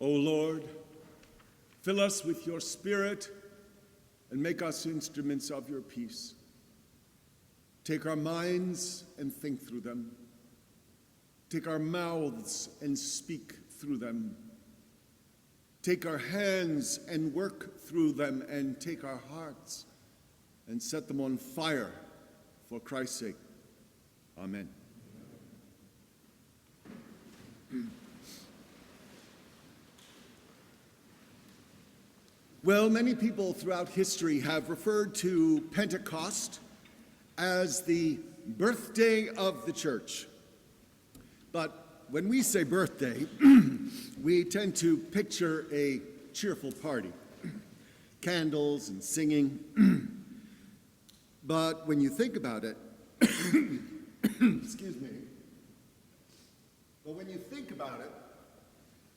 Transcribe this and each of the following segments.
O Lord, fill us with your Spirit and make us instruments of your peace. Take our minds and think through them. Take our mouths and speak through them. Take our hands and work through them, and take our hearts and set them on fire for Christ's sake. Amen. Well, many people throughout history have referred to Pentecost as the birthday of the church. But when we say birthday, we tend to picture a cheerful party, candles and singing. But when you think about it, excuse me, but when you think about it,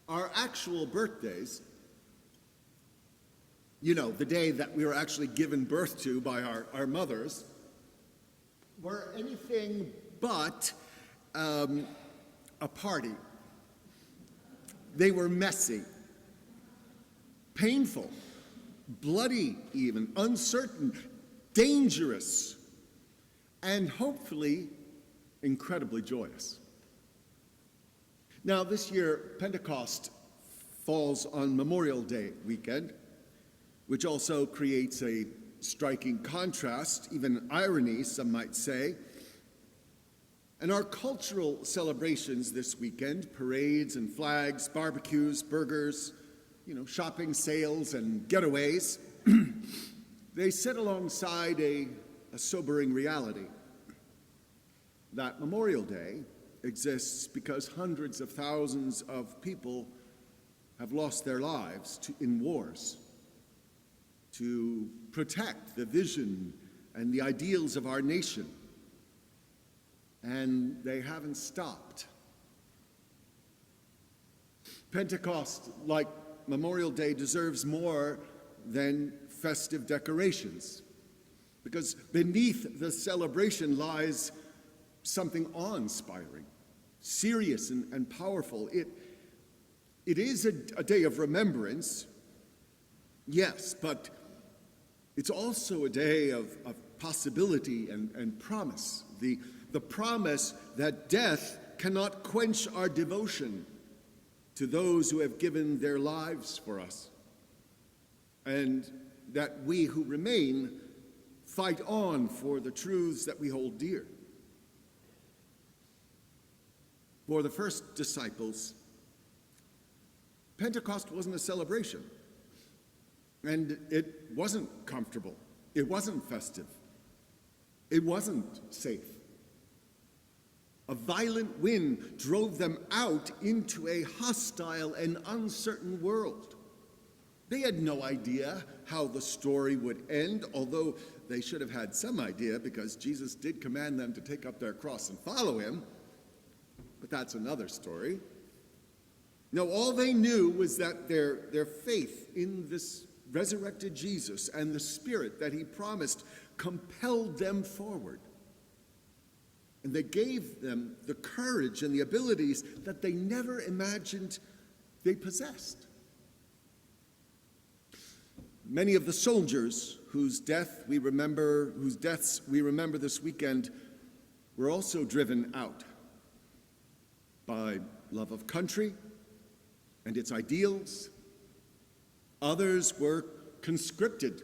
our actual birthdays, you know, the day that we were actually given birth to by our mothers, were anything but a party. They were messy, painful, bloody even, uncertain, dangerous, and hopefully incredibly joyous. Now, this year, Pentecost falls on Memorial Day weekend, which also creates a striking contrast, even irony, some might say. And our cultural celebrations this weekend, parades and flags, barbecues, burgers, shopping sales and getaways, they sit alongside a sobering reality. That Memorial Day exists because hundreds of thousands of people have lost their lives in wars to protect the vision and the ideals of our nation. And they haven't stopped. Pentecost, like Memorial Day, deserves more than festive decorations, because beneath the celebration lies something awe-inspiring, serious and powerful. It is a day of remembrance, yes, but it's also a day of possibility and promise. The promise that death cannot quench our devotion to those who have given their lives for us, and that we who remain fight on for the truths that we hold dear. For the first disciples, Pentecost wasn't a celebration, and it wasn't comfortable, it wasn't festive, it wasn't safe. A violent wind drove them out into a hostile and uncertain world. They had no idea how the story would end, although they should have had some idea, because Jesus did command them to take up their cross and follow him. But that's another story. No, all they knew was that their faith in this resurrected Jesus and the Spirit that he promised compelled them forward. And they gave them the courage and the abilities that they never imagined they possessed. Many of the soldiers whose deaths we remember this weekend were also driven out by love of country and its ideals. Others were conscripted,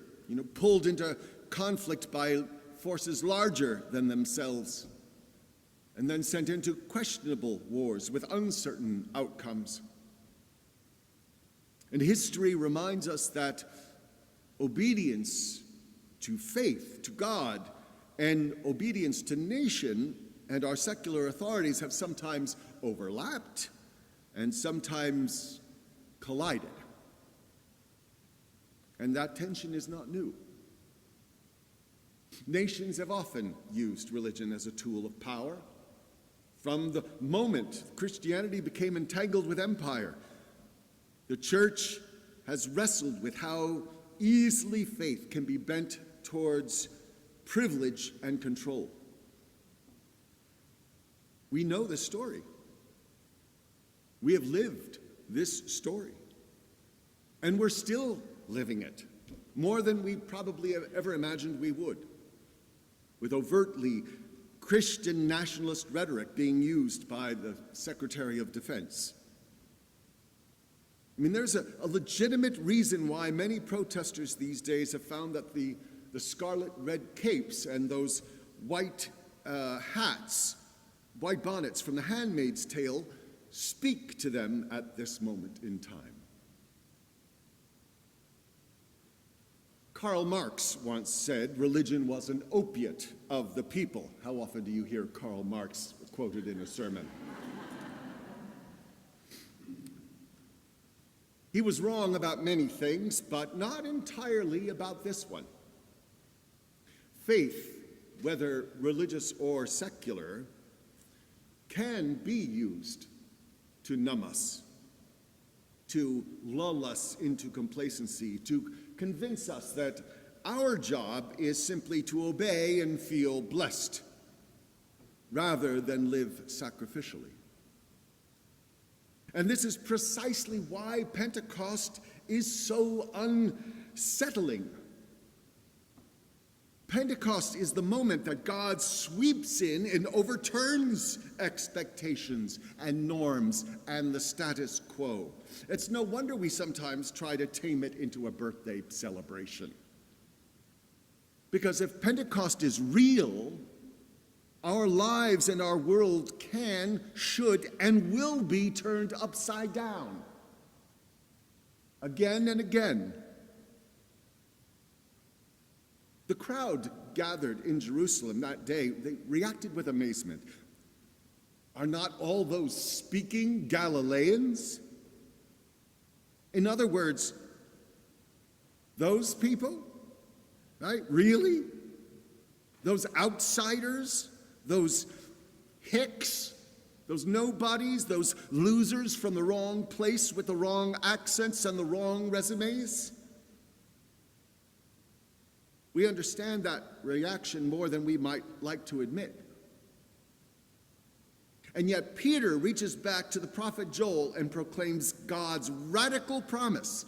pulled into conflict by forces larger than themselves, and then sent into questionable wars with uncertain outcomes. And history reminds us that obedience to faith, to God, and obedience to nation and our secular authorities have sometimes overlapped and sometimes collided. And that tension is not new. Nations have often used religion as a tool of power. From the moment Christianity became entangled with empire, the church has wrestled with how easily faith can be bent towards privilege and control. We know this story. We have lived this story. And we're still living it, more than we probably ever imagined we would, with overtly Christian nationalist rhetoric being used by the Secretary of Defense. I mean, there's a legitimate reason why many protesters these days have found that the scarlet red capes and those white hats, white bonnets from The Handmaid's Tale speak to them at this moment in time. Karl Marx once said, "Religion was an opiate of the people." How often do you hear Karl Marx quoted in a sermon? He was wrong about many things, but not entirely about this one. Faith, whether religious or secular, can be used to numb us, to lull us into complacency, to convince us that our job is simply to obey and feel blessed, rather than live sacrificially. And this is precisely why Pentecost is so unsettling. Pentecost is the moment that God sweeps in and overturns expectations and norms and the status quo. It's no wonder we sometimes try to tame it into a birthday celebration. Because if Pentecost is real, our lives and our world can, should, and will be turned upside down. Again and again. The crowd gathered in Jerusalem that day, they reacted with amazement. Are not all those speaking Galileans? In other words, those people, right? Really? Those outsiders? Those hicks? Those nobodies? Those losers from the wrong place with the wrong accents and the wrong resumes? We understand that reaction more than we might like to admit. And yet Peter reaches back to the prophet Joel and proclaims God's radical promise.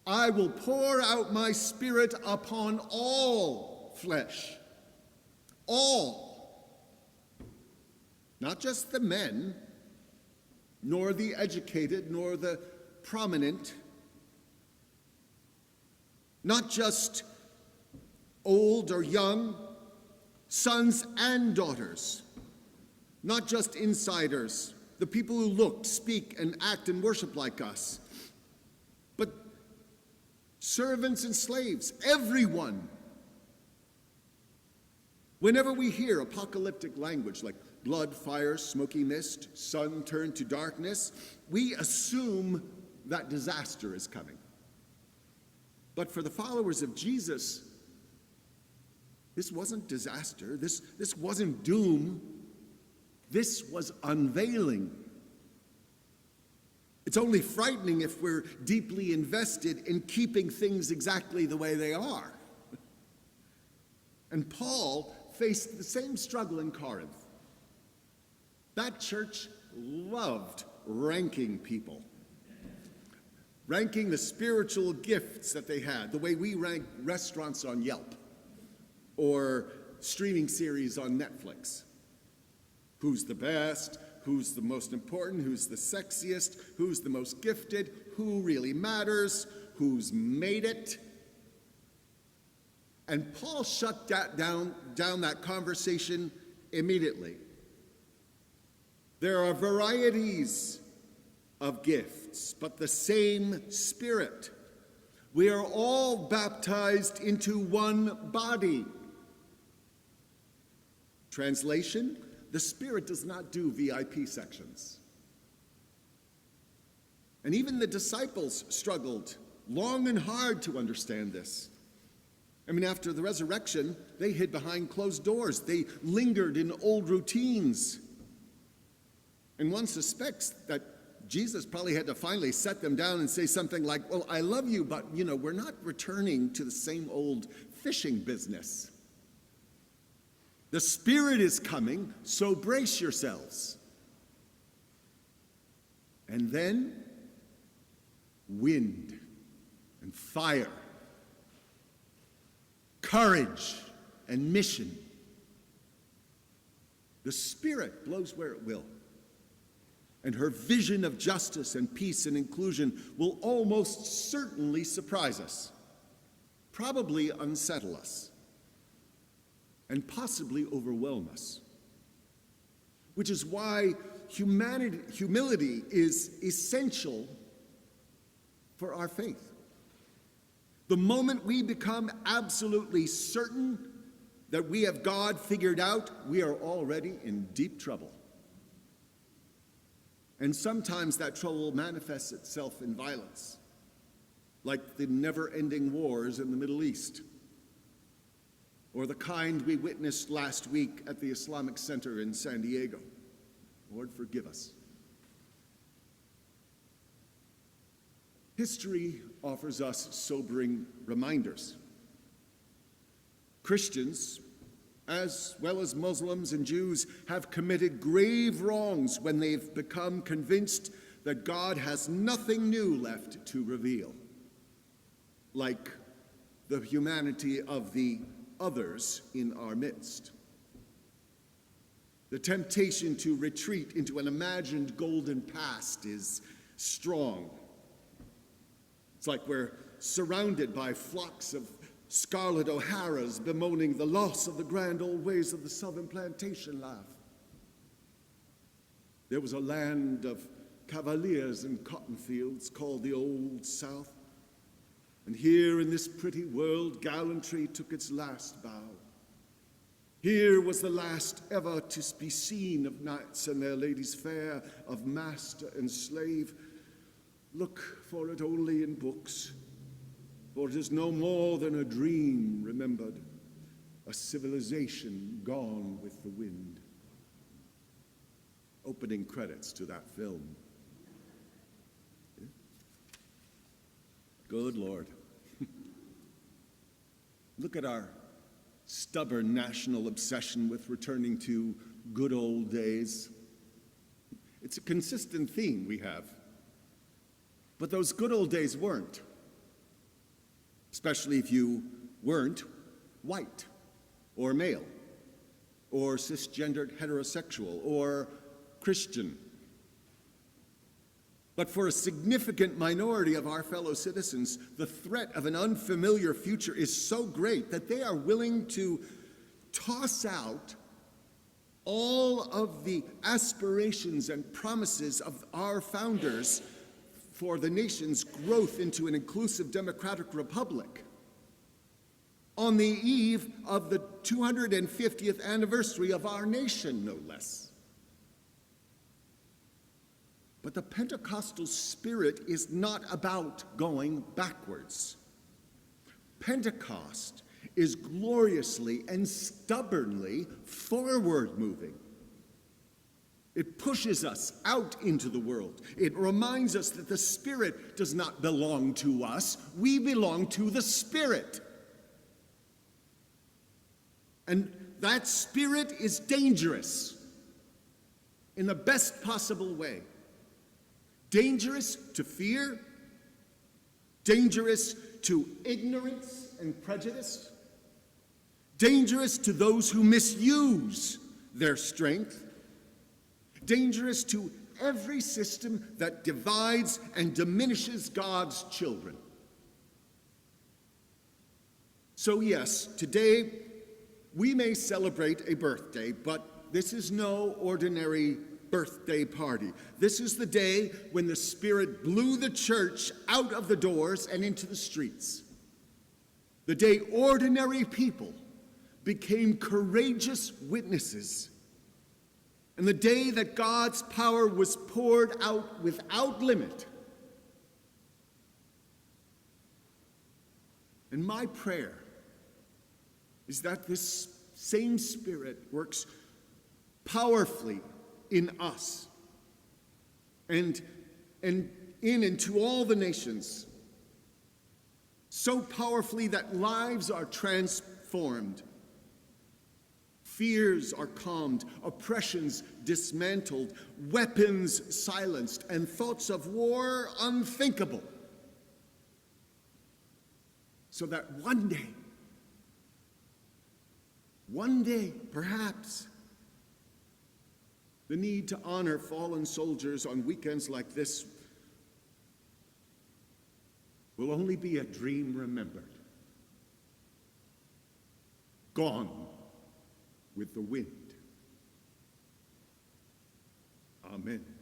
I will pour out my spirit upon all flesh. All. Not just the men, nor the educated, nor the prominent. Not just old or young, sons and daughters, not just insiders, the people who look, speak, and act and worship like us, but servants and slaves, everyone. Whenever we hear apocalyptic language like blood, fire, smoky mist, sun turned to darkness, we assume that disaster is coming. But for the followers of Jesus, this wasn't disaster. This wasn't doom. This was unveiling. It's only frightening if we're deeply invested in keeping things exactly the way they are. And Paul faced the same struggle in Corinth. That church loved ranking people. Ranking the spiritual gifts that they had, the way we rank restaurants on Yelp or streaming series on Netflix. Who's the best? Who's the most important? Who's the sexiest? Who's the most gifted? Who really matters? Who's made it? And Paul shut down that conversation immediately. There are varieties of gifts, but the same Spirit. We are all baptized into one body. Translation, the Spirit does not do VIP sections. And even the disciples struggled long and hard to understand this. I mean, after the resurrection, they hid behind closed doors. They lingered in old routines. And one suspects that Jesus probably had to finally set them down and say something like, well, I love you, but, we're not returning to the same old fishing business. The Spirit is coming, so brace yourselves. And then wind and fire, courage and mission. The Spirit blows where it will, and her vision of justice and peace and inclusion will almost certainly surprise us, probably unsettle us, and possibly overwhelm us. Which is why humility is essential for our faith. The moment we become absolutely certain that we have God figured out, we are already in deep trouble. And sometimes that trouble manifests itself in violence, like the never-ending wars in the Middle East, or the kind we witnessed last week at the Islamic Center in San Diego. Lord, forgive us. History offers us sobering reminders. Christians, as well as Muslims and Jews, have committed grave wrongs when they've become convinced that God has nothing new left to reveal, like the humanity of the others in our midst. The temptation to retreat into an imagined golden past is strong. It's like we're surrounded by flocks of scarlet O'Haras bemoaning the loss of the grand old ways of the southern plantation life. There was a land of cavaliers and cotton fields called the Old South, and here in this pretty world gallantry took its last bow. Here was the last ever to be seen of knights and their ladies fair, of master and slave. Look for it only in books, for it is no more than a dream remembered, a civilization gone with the wind. Opening credits to that film. Good Lord. Look at our stubborn national obsession with returning to good old days. It's a consistent theme we have. But those good old days weren't, especially if you weren't white or male or cisgendered heterosexual or Christian. But for a significant minority of our fellow citizens, the threat of an unfamiliar future is so great that they are willing to toss out all of the aspirations and promises of our founders for the nation's growth into an inclusive democratic republic on the eve of the 250th anniversary of our nation, no less. But the Pentecostal spirit is not about going backwards. Pentecost is gloriously and stubbornly forward-moving. It pushes us out into the world. It reminds us that the Spirit does not belong to us. We belong to the Spirit. And that Spirit is dangerous in the best possible way. Dangerous to fear, dangerous to ignorance and prejudice, dangerous to those who misuse their strength, dangerous to every system that divides and diminishes God's children. So yes, today we may celebrate a birthday, but this is no ordinary birthday party. This is the day when the Spirit blew the church out of the doors and into the streets. The day ordinary people became courageous witnesses. And the day that God's power was poured out without limit. And my prayer is that this same Spirit works powerfully in us and into all the nations, so powerfully that lives are transformed, fears are calmed, oppressions dismantled, weapons silenced, and thoughts of war unthinkable so that one day, perhaps, the need to honor fallen soldiers on weekends like this will only be a dream remembered, gone with the wind. Amen.